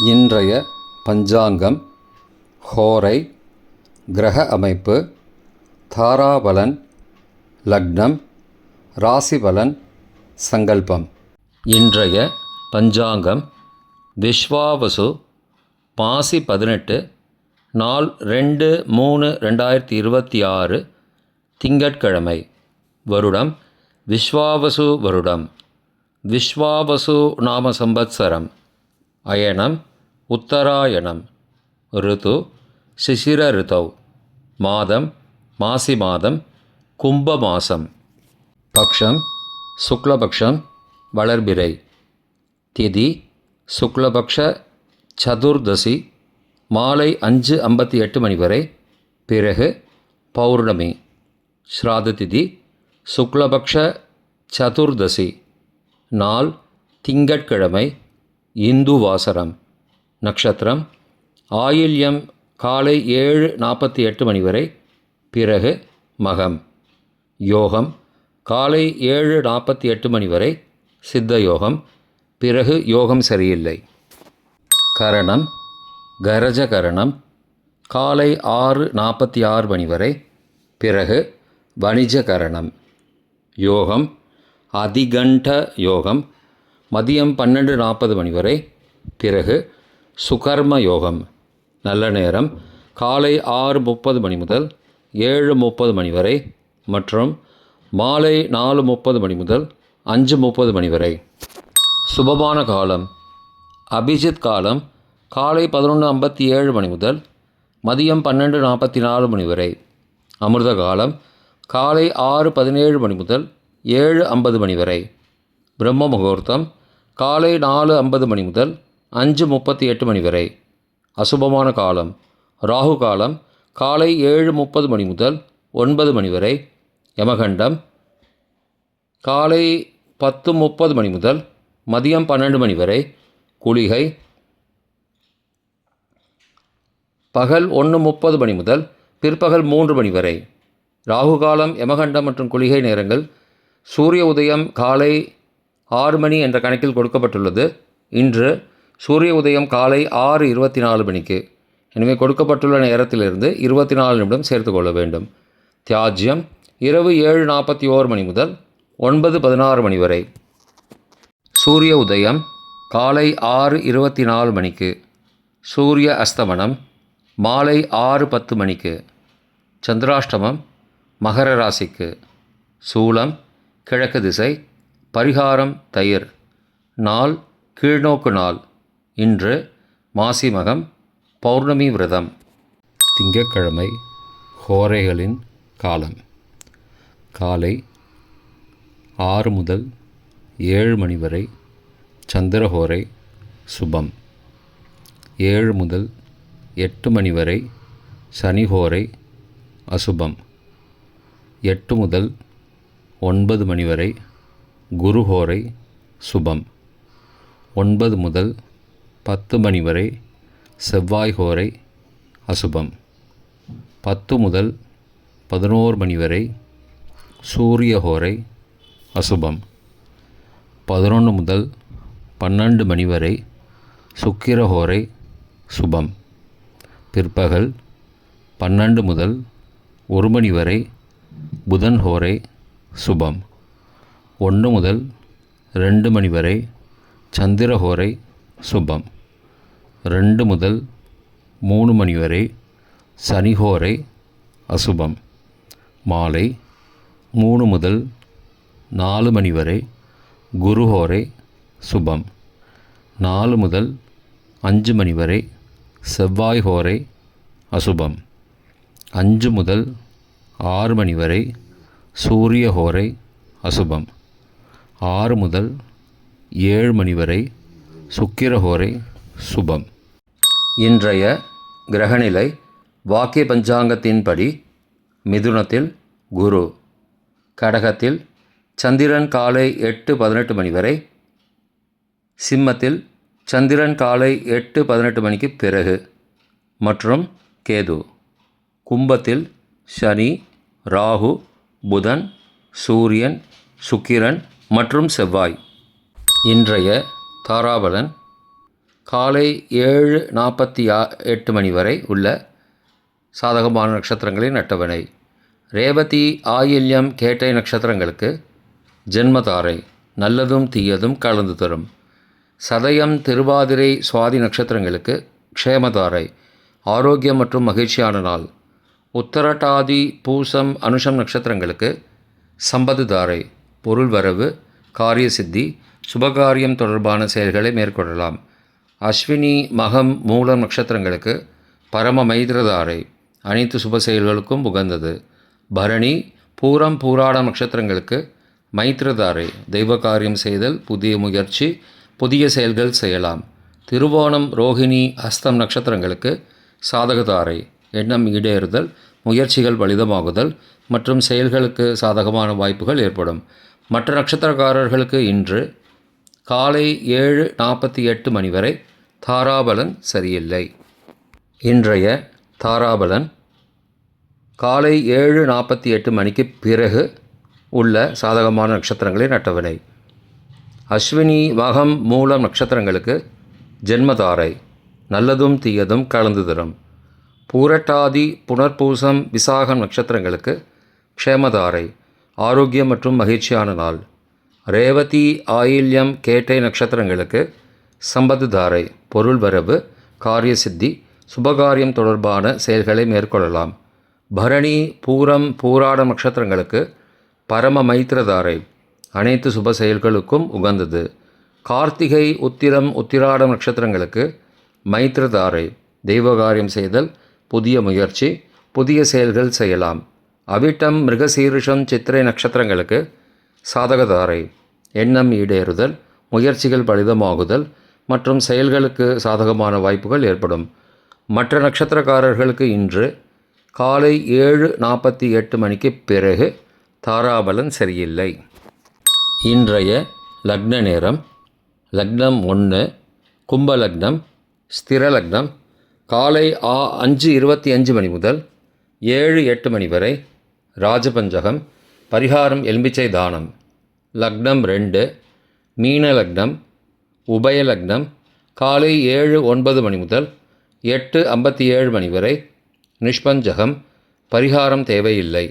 இன்றைய பஞ்சாங்கம், ஹோரை, கிரக அமைப்பு, தாராபலன், லக்னம், ராசிபலன், சங்கல்பம். இன்றைய பஞ்சாங்கம் விஸ்வாவசு மாசி 18 நாள் 2/3/2026 திங்கட்கிழமை. வருடம் விஸ்வாவசு வருடம். விஸ்வாவசு நாம சம்பத்சரம். அயனம் உத்தராயணம். ரிது சிசிர ரிதௌ. மாதம் மாசி மாதம், கும்ப மாசம். பக்ஷம் சுக்லபக்ஷம், வளர்பிறை. திதி சுக்லபக்ஷ சதுர்தசி மாலை 5:58 மணி வரை, பிறகு பௌர்ணமி. ஸ்ராத திதி சுக்லபக்ஷ சதுர்தசி, நாள் திங்கட்கிழமை, இந்து வாசரம். நட்சத்திரம் ஆயில்யம் காலை 7:48 மணி வரை, பிறகு மகம். யோகம் காலை 7:48 மணி வரை சித்த யோகம், பிறகு யோகம் சரியில்லை. கரணம் கரஜ கரணம் காலை 6:46 மணி வரை, பிறகு வணிஜ கரணம். யோகம் அதிகண்ட யோகம் மதியம் 12:40 மணி வரை, பிறகு சுகர்ம யோகம். நல்ல நேரம் காலை 6:30 மணி முதல் 7:30 மணி வரை மற்றும் மாலை 4:30 மணி முதல் 5:30 மணி வரை. சுபமான காலம் அபிஜித் காலம் காலை 11:57 மணி முதல் மதியம் 12:44 மணி வரை. அமிர்த காலம் காலை 6:17 மணி முதல் 7:50 மணி வரை. பிரம்ம முகூர்த்தம் காலை 4:50 மணி முதல் 5:38 மணி வரை. அசுபமான காலம் ராகு காலம் காலை 7:30 மணி முதல் 9 மணி வரை. யமகண்டம் காலை 10:30 மணி முதல் மதியம் 12 மணி வரை. குளிகை பகல் 1:30 மணி முதல் பிற்பகல் 3 மணி வரை. ராகு காலம், யமகண்டம் மற்றும் குளிகை நேரங்கள் சூரிய உதயம் காலை 6 மணி என்ற கணக்கில் கொடுக்கப்பட்டுள்ளது. இன்று சூரிய உதயம் காலை 6:24 மணிக்கு. எனவே கொடுக்கப்பட்டுள்ள நேரத்திலிருந்து 24 நிமிடம் சேர்த்து கொள்ள வேண்டும். தியாஜ்யம் இரவு 7:41 மணி முதல் 9:16 மணி வரை. சூரிய உதயம் காலை 6:24 மணிக்கு. சூரிய அஸ்தமனம் மாலை 6:10 மணிக்கு. சந்திராஷ்டமம் மகர ராசிக்கு. சூலம் கிழக்கு திசை. பரிகாரம் தயிர். நாள் கீழ்நோக்கு நாள். இன்று மாசி மகம், பௌர்ணமி விரதம். திங்கட்கிழமை ஹோரைகளின் காலம். காலை 6 முதல் 7 மணி வரை சந்திரஹோரை சுபம். 7 முதல் 8 மணி வரை சனிஹோரை அசுபம். 8 முதல் 9 மணி வரை குருஹோரை சுபம். 9 முதல் 10 மணி வரை செவ்வாய் ஹோரை அசுபம். 10 முதல் 11 மணி வரை சூரிய ஹோரை அசுபம். 11 முதல் 12 மணி வரை சுக்கிர ஹோரை சுபம். பிற்பகல் 12 முதல் 1 மணி வரை புதன் ஹோரை சுபம். 1 முதல் 2 மணி வரை சந்திரஹோரை சுபம். 2 முதல் 3 மணி வரை சனிஹோரை அசுபம். மாலை 3 முதல் 4 மணி வரை குருஹோரை சுபம். 4 முதல் 5 மணி வரை செவ்வாய் ஹோரை அசுபம். 5 முதல் 6 மணி வரை சூரிய ஹோரை அசுபம். 6 முதல் 7 மணி வரை சுக்கிரஹோரை சுபம். இன்றைய கிரகநிலை வாக்கிய பஞ்சாங்கத்தின்படி மிதுனத்தில் குரு, கடகத்தில் சந்திரன் காலை 8:18 மணி வரை, சிம்மத்தில் சந்திரன் காலை 8:18 மணிக்கு பிறகு மற்றும் கேது, கும்பத்தில் சனி, ராகு, புதன், சூரியன், சுக்கிரன் மற்றும் செவ்வாய். இன்றைய தாராபலன் காலை 7:48 மணி வரை உள்ள சாதகமான நட்சத்திரங்களின் அட்டவணை. ரேவதி, ஆயில்யம், கேட்டை நட்சத்திரங்களுக்கு ஜென்மதாரை, நல்லதும் தீயதும் கலந்து தரும். சதயம், திருவாதிரை, சுவாதி நட்சத்திரங்களுக்கு க்ஷேமதாரை, ஆரோக்கியம் மற்றும் மகிழ்ச்சியான நாள். உத்தரட்டாதி, பூசம், அனுஷம் நட்சத்திரங்களுக்கு சம்பது தாரை, பொருள் வரவு, காரிய சித்தி, சுபகாரியம் தொடர்பான செயல்களை மேற்கொள்ளலாம். அஸ்வினி, மகம், மூலம் நட்சத்திரங்களுக்கு பரம மைத்திரதாரை, அனைத்து சுப செயல்களுக்கும் உகந்தது. பரணி, பூரம், பூராடம் நட்சத்திரங்களுக்கு மைத்திரதாரை, தெய்வ காரியம் செய்தல், புதிய முயற்சி, புதிய செயல்கள் செய்யலாம். திருவோணம், ரோஹிணி, ஹஸ்தம் நட்சத்திரங்களுக்கு சாதகதாரை, எண்ணம் ஈடேறுதல், முயற்சிகள் பலிதமாகுதல் மற்றும் செயல்களுக்கு சாதகமான வாய்ப்புகள் ஏற்படும். மற்ற நட்சத்திரக்காரர்களுக்கு இன்று காலை 7:48 மணி வரை தாராபலன் சரியில்லை. இன்றைய தாராபலன் காலை 7:48 மணிக்கு பிறகு உள்ள சாதகமான நட்சத்திரங்களின் அட்டவணை. அஸ்வினி, மகம், மூலம் நட்சத்திரங்களுக்கு ஜென்மதாரை, நல்லதும் தீயதும் கலந்து தரும். பூரட்டாதி, புனர்பூசம், விசாகம் நட்சத்திரங்களுக்கு க்ஷேமதாரை, ஆரோக்கியம் மற்றும் மகிழ்ச்சியான நாள். ரேவதி, ஆயில்யம், கேட்டை நட்சத்திரங்களுக்கு சம்பத்து தாரை, பொருள் வரவு, காரிய சித்தி, சுபகாரியம் தொடர்பான செயல்களை மேற்கொள்ளலாம். பரணி, பூரம், பூராட நட்சத்திரங்களுக்கு பரம மைத்திரதாரை, அனைத்து சுப செயல்களுக்கும் உகந்தது. கார்த்திகை, உத்திரம், உத்திராடம் நட்சத்திரங்களுக்கு மைத்திரதாரை, தெய்வகாரியம் செய்தல், புதிய முயற்சி, புதிய செயல்கள் செய்யலாம். அவிட்டம், மிருகசீரிஷம், சித்திரை நட்சத்திரங்களுக்கு சாதகதாரை, எண்ணம் ஈடேறுதல், முயற்சிகள் பலிதமாகுதல் மற்றும் செயல்களுக்கு சாதகமான வாய்ப்புகள் ஏற்படும். மற்ற நட்சத்திரக்காரர்களுக்கு இன்று காலை 7:48 மணிக்கு பிறகு தாராபலன் சரியில்லை. இன்றைய லக்ன நேரம். லக்னம் 1 கும்ப லக்னம், ஸ்திர லக்னம் காலை 5:25 மணி முதல் 7:08 மணி வரை. ராஜபஞ்சகம், பரிகாரம் எலும்பிச்சை தானம். லக்னம் 2 மீன லக்னம், உபய லக்னம் காலை 7:09 மணி முதல் 8:57 மணி வரை. நிஷ்பஞ்சகம், பரிகாரம் தேவையில்லை.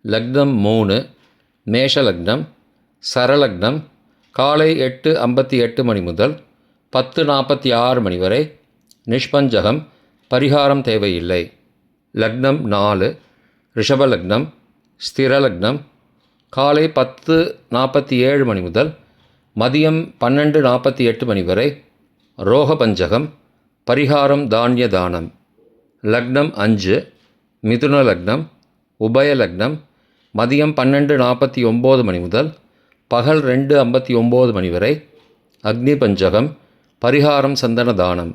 லக்னம் 3 மேஷ லக்னம், சரலக்னம் காலை 8:58 மணி முதல் 10:46 மணி வரை. நிஷ்பஞ்சகம், பரிகாரம் தேவையில்லை. லக்னம் 4 ரிஷபலக்னம், ஸ்திரலக்னம் காலை 10:47 மணி முதல் மதியம் 12:48 மணி வரை. ரோகபஞ்சகம், பரிகாரம் தானிய தானம். லக்னம் 5 மிதுன லக்னம், உபய லக்னம் மதியம் 12:49 மணி முதல் பகல் 2:59 மணி வரை. அக்னி பஞ்சகம், பரிகாரம் சந்தன தானம்.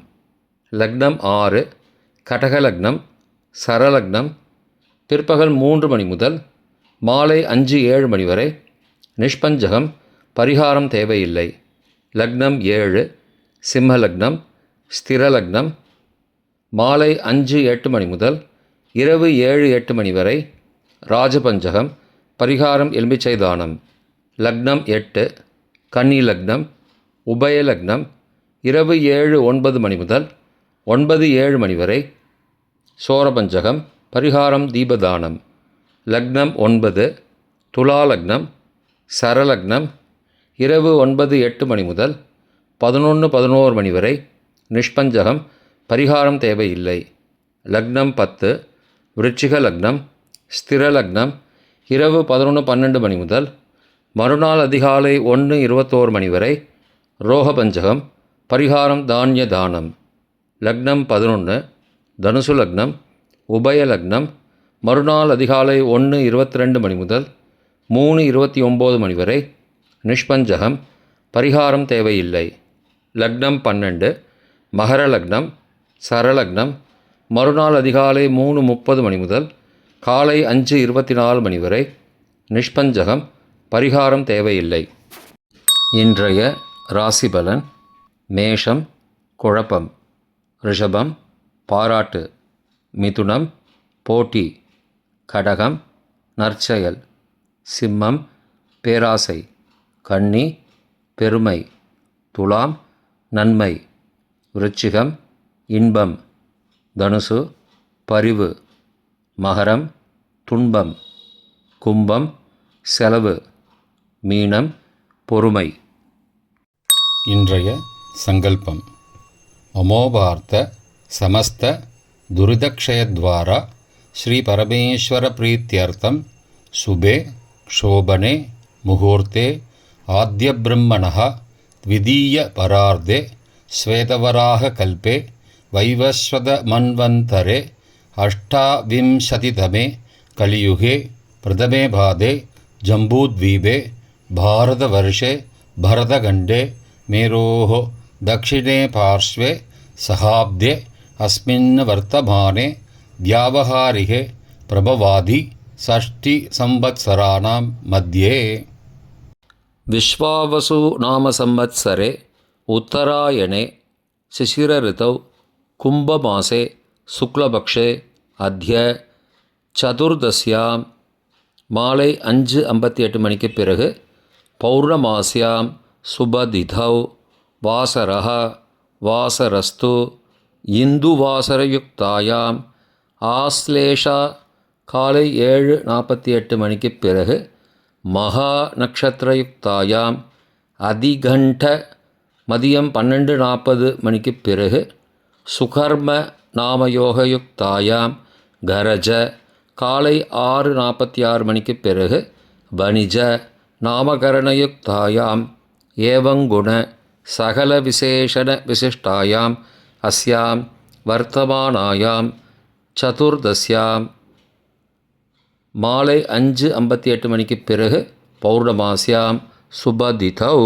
லக்னம் 6 கடக லக்னம், சரலக்னம் பிற்பகல் 3 மணி முதல் மாலை 5:07 மணி வரை. நிஷ்பஞ்சகம், பரிகாரம் தேவையில்லை. லக்னம் 7 சிம்ம லக்னம், ஸ்திர லக்னம் மாலை 5:08 மணி முதல் இரவு 7:08 மணி வரை. ராஜபஞ்சகம், பரிகாரம் எலும்பிச்சை தானம். லக்னம் 8 கன்னி லக்னம், உபய லக்னம் இரவு 7:09 மணி முதல் 9:07 மணி வரை. சோரபஞ்சகம், பரிகாரம் தீபதானம். லக்னம் 9 துலா லக்னம், சரலக்னம் இரவு 9:08 மணி முதல் 11:11 மணி வரை. நிஷ்பஞ்சகம், பரிகாரம் தேவையில்லை. லக்னம் 10 விருச்சிக லக்னம், ஸ்திர லக்னம் இரவு 11:12 மணி முதல் மறுநாள் அதிகாலை 1:21 மணி வரை. ரோகபஞ்சகம், பரிகாரம் தானிய தானம். லக்னம் 11 தனுசு லக்னம், உபய லக்னம் மறுநாள் அதிகாலை 1:22 மணி முதல் 3:29 மணி வரை. நிஷ்பஞ்சகம், பரிகாரம் தேவையில்லை. லக்னம் 12 மகர லக்னம், சரலக்னம் மறுநாள் அதிகாலை 3:30 மணி முதல் காலை 5:24 மணி வரை. நிஷ்பஞ்சகம், பரிகாரம் தேவையில்லை. இன்றைய ராசிபலன். மேஷம் குழப்பம், ரிஷபம் பாராட்டு, மிதுனம் போட்டி, கடகம் நற்செயல், சிம்மம் பேராசை, கன்னி பெருமை, துலாம் நன்மை, விருச்சிகம் இன்பம், தனுசு பரிவு, மகரம் துன்பம், கும்பம் செலவு, மீனம் பொறுமை. இன்றைய சங்கல்பம். அமோபார்த்த சமஸ்த துரிதக்ஷயத்வாரா ஸ்ரீ பரமேஸ்வர பிரீத்தியர்த்தம் சுபே க்ஷோபனே முகூர்த்தே ஆத்ய பிரம்மணः த்விதீய பரார்த்தே ஸ்வேதவராக கல்பே வைவஸ்வத மன்வந்தரே அஷ்டாவிம்சதிதமே கலியுகே பிரதமே பாதே ஜம்பூத்வீபே பாரதவர்ஷே பரதகண்டே மேரோः दक्षिणे पार्श्वे सहाब्दे अस्मिन् वर्तमाने व्यावहारिके प्रभवादि षष्टिसंवत्सराणां मध्ये विश्वावसु नाम संवत्सरे उत्तरायणे शिशिरऋतौ कुम्भमासे शुक्लपक्षे अद्य चतुर्दश्यां மாலை 5:58 மணிக்கு பிறகு பௌர்ணமாஸ்யாம் சுபதிதௌ வாசரः வாசரஸ்து இந்துவாசரயுக்தாயாம் ஆஸ்லேஷா காலை 7:48 மணிக்கு பிறகு மகா நக்ஷத்திரயுக்தாயாம் அதிகண்ட மதியம் 12:40 மணிக்கு பிறகு சுகர்ம நாமயோகயுக்தாயாம் கரஜ காலை 6:46 மணிக்கு பிறகு வணிஜ நாமகரணயுக்தாயாம் ஏவங்குண சகல விசேஷண விசிஷ்டாயாம் அஸ்யாம் வர்த்தமானாயாம் சதுர்தஸ்யாம் மாலை 5:58 மணிக்கு பிறகு பௌர்ணமாஸ்யாம் சுபதிதௌ